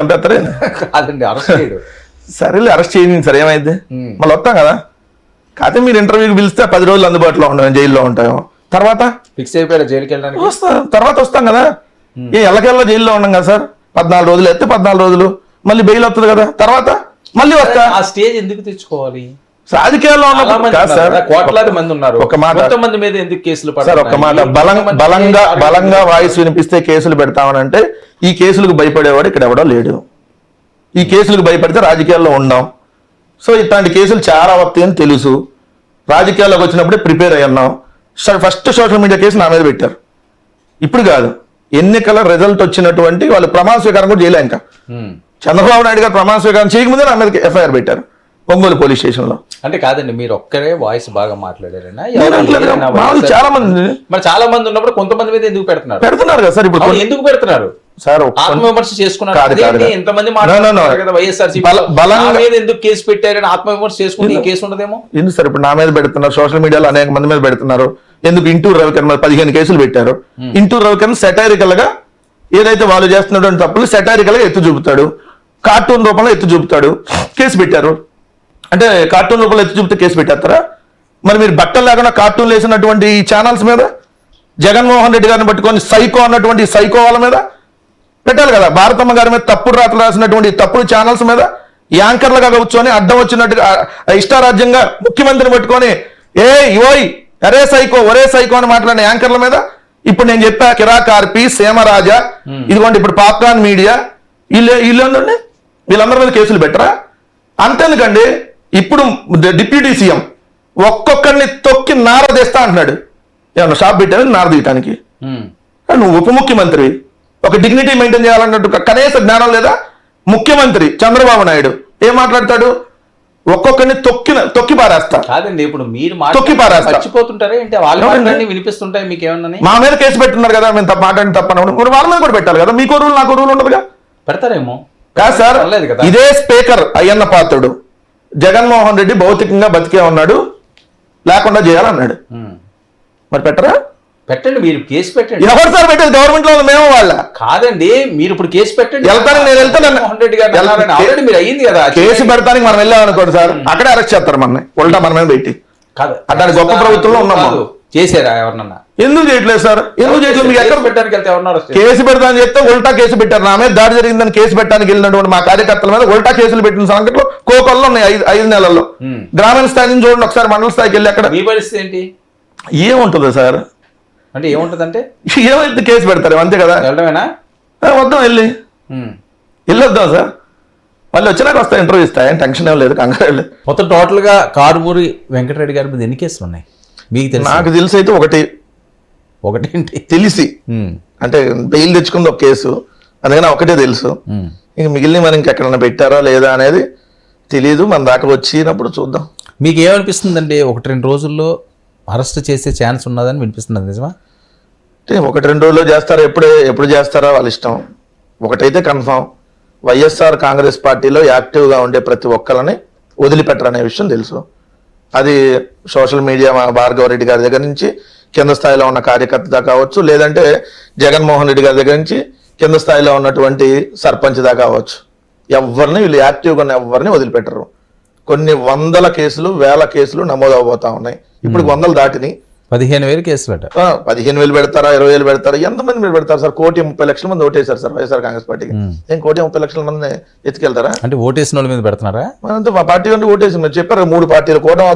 చంపేస్తారే కాదండి, అరెస్ట్ చేయడు. సరేలే అరెస్ట్ చేయండి సార్, ఏమైంది మళ్ళీ వస్తాం కదా. కాకపోతే మీరు ఇంటర్వ్యూకి పిలిస్తే 10 రోజులు అందుబాటులో ఉంటాం, జైల్లో ఉంటాం. తర్వాత ఫిక్స్ అయిపోయారు జైలుకి వెళ్ళడానికి. వస్తాం, తర్వాత వస్తాం కదా. ఎల్లకెల్లా జైల్లో ఉన్నాం కదా సార్. 14 రోజులు అయితే 14 రోజులు మళ్ళీ బెయిల్ వస్తుంది కదా. తర్వాత మళ్ళీ వస్తా. ఆ స్టేజ్ ఎందుకు తెచ్చుకోవాలి? రాజకీయాల్లో ఉన్నప్పుడు కాదు సార్, కోట్లాది మంది ఉన్నారు. ఒక మాట, కొంతమంది మీద ఎందుకు కేసులు సార్ ఒక మాట, బలంగా వాయిస్ వినిపిస్తే కేసులు పెడతామనంటే ఈ కేసులకు భయపడేవాడు ఇక్కడ ఎవడో లేడు. ఈ కేసులకు భయపడితే రాజకీయాల్లో ఉండం. సో ఇట్లాంటి కేసులు చాలా వస్తాయని తెలుసు. రాజకీయాల్లోకి వచ్చినప్పుడే ప్రిపేర్ అయ్యి ఉన్నాం. ఫస్ట్ సోషల్ మీడియా కేసు నా మీద పెట్టారు. ఇప్పుడు కాదు, ఎన్నికల రిజల్ట్ వచ్చినటువంటి వాళ్ళు ప్రమాణ స్వీకారం కూడా చేయలే. ఇంకా చంద్రబాబు నాయుడు గారు ప్రమాణ స్వీకారం చేయకముందే నా మీద ఎఫ్ఐఆర్ పెట్టారు ఒంగోలు పోలీస్ స్టేషన్ లో. అంటే కాదండి, మీరు ఒక్కరే వాయిస్ బాగా మాట్లాడారైనా? చాలా మంది, మరి చాలా మంది ఉన్నప్పుడు కొంతమంది మీద ఎందుకు పెడుతున్నారు కదా సార్. ఇప్పుడు ఎందుకు పెడుతున్నారు సార్? ఆత్మవిమర్శ చేసుకున్నారు ఎంతమంది మాట్లాడారు. వైఎస్ఆర్సీపీ మీద ఎందుకు కేసు పెట్టారని ఆత్మవిమర్శ చేసుకుంటే ఈ కేసు ఉండదేమో. ఎందుకు సార్ ఇప్పుడు నా మీద పెడుతున్నారు? సోషల్ మీడియాలో అనేక మంది మీద పెడుతున్నారు. ఎందుకు ఇంటూరు రవికరణ 15 కేసులు పెట్టారు. ఇంటూరు రవికరణ సెటైరికల్ గా ఏదైతే వాళ్ళు చేస్తున్నటువంటి తప్పులు సెటైరికల్ గా ఎత్తు చూపుతాడు, కార్టూన్ రూపంలో ఎత్తు చూపుతాడు, కేసు పెట్టారు. అంటే కార్టూన్ రూపంలో ఎత్తు చూపితే కేసు పెట్టేస్తారా? మరి మీరు బట్టలు లేకుండా కార్టూన్లు వేసినటువంటి ఈ ఛానల్స్ మీద, జగన్మోహన్ రెడ్డి గారిని పట్టుకొని సైకో అన్నటువంటి సైకో వాళ్ళ మీద పెట్టాలి కదా. భారతమ్మ గారి మీద తప్పుడు రాతలు రాసినటువంటి తప్పుడు ఛానల్స్ మీద యాంకర్లుగా కూర్చొని అడ్డం వచ్చినట్టుగా ఇష్టారాజ్యంగా ముఖ్యమంత్రిని పట్టుకొని ఓయ్ అరే సైకో ఒరే సైకో అని మాట్లాడిన యాంకర్ల మీద ఇప్పుడు నేను చెప్పా, కిరాకార్పి, సీమరాజా, ఇదిగోండి ఇప్పుడు పాప్కార్న్ మీడియా, వీళ్ళందరినీ వీళ్ళందరి మీద కేసులు పెట్టరా? అంతేందుకండి, ఇప్పుడు డిప్యూటీ సీఎం ఒక్కొక్కరిని తొక్కి నారదీస్తా అంటున్నాడు. ఏమన్నా షాప్ పెట్టాను నారదీయటానికి? నువ్వు ఉప ముఖ్యమంత్రి, ఒక డిగ్నిటీ మెయింటైన్ చేయాలన్నట్టు కనీస జ్ఞానం లేదా? ముఖ్యమంత్రి చంద్రబాబు నాయుడు ఏం మాట్లాడతాడు? ఒక్కొక్కరిని తొక్కి పారేస్తా. కాదండి, ఇప్పుడు మీరు తొక్కి పారేస్తా మర్చిపోతుంటారే అంటే వాళ్ళు వినిపిస్తుంటాయి మీకు ఏమన్నా? మా మీద కేసు పెట్టున్నారు కదా, మేము మాట్లాడిన తప్పనప్పుడు మరి వాళ్ళ మీద కూడా పెట్టాలి కదా. మీకు రూల్ నాకు రూల్ ఉండదుగా. పెడతారేమో కాదు సార్. ఇదే స్పీకర్ అయ్యన్న పాత్రుడు జగన్మోహన్ రెడ్డి భౌతికంగా బతికే ఉన్నాడు, లేకుండా చేయాలన్నాడు. మరి పెట్టరా? పెట్టండి, మీరు కేసు పెట్టండి. ఎవరు సార్ పెట్టేది? గవర్నమెంట్ లో మేము వాళ్ళ కాదండి, మీరు ఇప్పుడు కేసు పెట్టండి. వెళ్తాను, నేను వెళ్తాను. మీరు అయ్యింది కదా కేసు పెడతానికి మనం వెళ్ళామనుకోండి సార్, అక్కడే అరెస్ట్ చేస్తారు మనని, ఉల్టా మన మీద పెట్టి. అట్లాంటి గొప్ప ప్రభుత్వంలో ఉన్నాము. చేశారా ఎవరన్నా? ఎందుకు చేయట్లేదు సార్? ఎందుకు చేయట్లేదు? మీకు ఎక్కడ పెట్టడానికి వెళ్తే ఎవరన్నారు? కేసు పెడతానని చెప్తే ఉల్టా కేసు పెట్టారు. నా మీద దాడి జరిగిందని కేసు పెట్టడానికి వెళ్ళినటువంటి మా కార్యకర్తల మీద ఉల్టా కేసులు పెట్టిన సంఘటనలు కోకొల్లో ఉన్నాయి. 5 నెలల్లో గ్రామీణ స్థాయి నుంచి చూడండి ఒకసారి, మండల స్థాయికి వెళ్ళి అక్కడ మీ పరిస్థితి ఏంటి? ఏముంటుంది సార్? అంటే ఏముంటదంటే ఏమైతే కేసు పెడతారు అంతే కదా. వెళ్ళడమేనా? వద్దాం, వెళ్ళొద్దాం సార్. మళ్ళీ వచ్చినాక వస్తా, ఇంటర్వ్యూ ఇస్తా, ఏం టెన్షన్ ఏం లేదు, కంగారు లేదు. మొత్తం టోటల్ గా కారుమూరి వెంకటరెడ్డి గారి మీద ఎన్ని కేసులు ఉన్నాయి మీకు తెలుసు? నాకు తెలిసి అయితే ఒకటేంటి తెలిసి, అంటే బెయిల్ తెచ్చుకుంది ఒక కేసు, అందుకని ఒకటే తెలుసు. ఇంక మిగిలిన మనం ఇంకెక్కడన్నా పెట్టారా లేదా అనేది తెలియదు. మన దాకా వచ్చినప్పుడు చూద్దాం. మీకు ఏమనిపిస్తుందండి? 1-2 రోజుల్లో అరెస్ట్ చేసే ఛాన్స్ ఉన్నదని వినిపిస్తుంది, నిజమా? అంటే 1-2 రోజుల్లో చేస్తారా, ఎప్పుడు చేస్తారా వాళ్ళ ఇష్టం. ఒకటైతే కన్ఫామ్, వైఎస్ఆర్ కాంగ్రెస్ పార్టీలో యాక్టివ్గా ఉండే ప్రతి ఒక్కరిని వదిలిపెట్టరనే విషయం తెలుసు. అది సోషల్ మీడియా భార్గవరెడ్డి గారి దగ్గర నుంచి కింద స్థాయిలో ఉన్న కార్యకర్త దాకా కావచ్చు, లేదంటే జగన్మోహన్ రెడ్డి గారి దగ్గర నుంచి కింద స్థాయిలో ఉన్నటువంటి సర్పంచ్ దాకా కావచ్చు. ఎవరిని వీళ్ళు యాక్టివ్గా ఉన్న ఎవరిని వదిలిపెట్టరు. కొన్ని వందల కేసులు, వేల కేసులు నమోదవబోతా ఉన్నాయి. ఇప్పుడు 100 దాటిని 15,000 కేసులు. 15,000 పెడతారా, 20,000 పెడతారా? ఎంతమంది మీరు పెడతారు సార్? 1,30,00,000 మంది ఓటేశారు సార్ వైఎస్ఆర్ కాంగ్రెస్ పార్టీకి. 1,30,00,000 మంది ఎత్తుకెళ్తారా? అంటే ఓటేసిన వాళ్ళ మీద పెడుతున్నారా? మా పార్టీ అంటే ఓటేసి మీరు చెప్పారు 3 పార్టీలు కూటమి